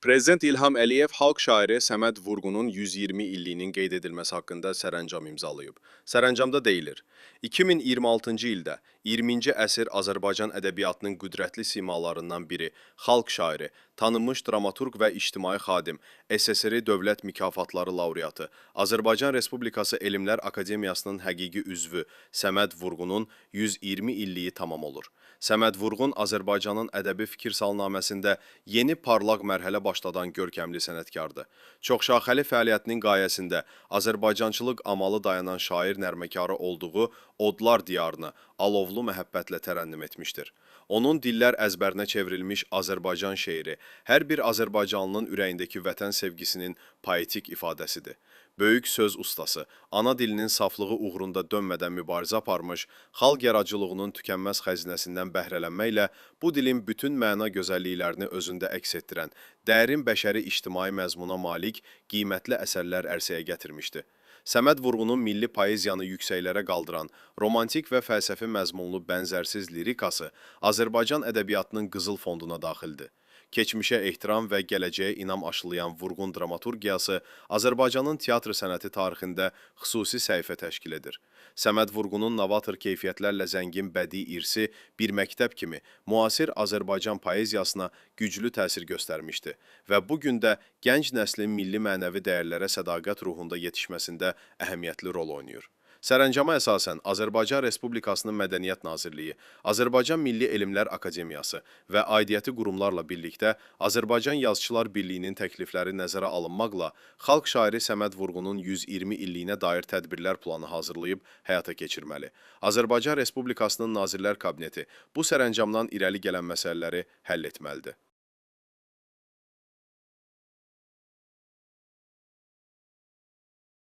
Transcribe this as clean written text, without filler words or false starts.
Prezident İlham Əliyev xalq şairi Səməd Vurğunun 120 illiyinin qeyd edilməsi haqqında sərəncam imzalayıb. Sərəncamda deyilir: 2026-cı ildə 20-ci əsr Azərbaycan ədəbiyyatının qüdrətli simalarından biri, xalq şairi, tanınmış dramaturq və ictimai xadim, SSR Dövlət mükafatları laureatı, Azərbaycan Respublikası Elmlər Akademiyasının həqiqi üzvü Səməd Vurğunun 120 illiyi tamam olur. Səməd Vurğun Azərbaycanın ədəbi fikir salnaməsində yeni parlaq mərhələ başladan görkəmli sənətkardır. Çoxşaxəli fəaliyyətinin qayəsində Azərbaycançılıq amalı dayanan şair nərməkarı olduğu Odlar diyarını alovlu məhəbbətlə tərənnüm etmişdir. Onun dillər əzbərinə çevrilmiş Azərbaycan şeiri hər bir Azərbaycanlının ürəyindəki vətən sevgisinin poetik ifadəsidir. Böyük söz ustası, ana dilinin saflığı uğrunda dönmədən mübarizə aparmış, xalq yaradıcılığının tükənməz xəzinəsindən bəhrələnməklə bu dilin bütün məna gözəlliklərini özündə əks etdirən, dərin bəşəri ictimai məzmuna malik, qiymətli əsərlər ərsəyə gətirmişdi. Səməd Vurğunun milli poeziyanı yüksəklərə qaldıran, romantik və fəlsəfi məzmunlu bənzərsiz lirikası Azərbaycan ədəbiyyatının qızıl fonduna daxildir. Keçmişə ehtiram və gələcəyə inam aşılayan Vurğun dramaturgiyası Azərbaycanın teatr sənəti tarixində xüsusi səhifə təşkil edir. Səməd Vurğunun novator keyfiyyətlərlə zəngin bədii irsi bir məktəb kimi müasir Azərbaycan poeziyasına güclü təsir göstərmişdi və bu gün də gənc nəslin milli mənəvi dəyərlərə sədaqət ruhunda yetişməsində əhəmiyyətli rol oynayır. Sərəncama əsasən Azərbaycan Respublikasının Mədəniyyət Nazirliyi, Azərbaycan Milli Elmlər Akademiyası və aidiyyəti qurumlarla birlikdə Azərbaycan Yazıçılar Birliyinin təklifləri nəzərə alınmaqla xalq şairi Səməd Vurğunun 120 illiyinə dair tədbirlər planı hazırlayıb həyata keçirməli. Azərbaycan Respublikasının Nazirlər Kabineti bu sərəncamdan irəli gələn məsələləri həll etməlidir.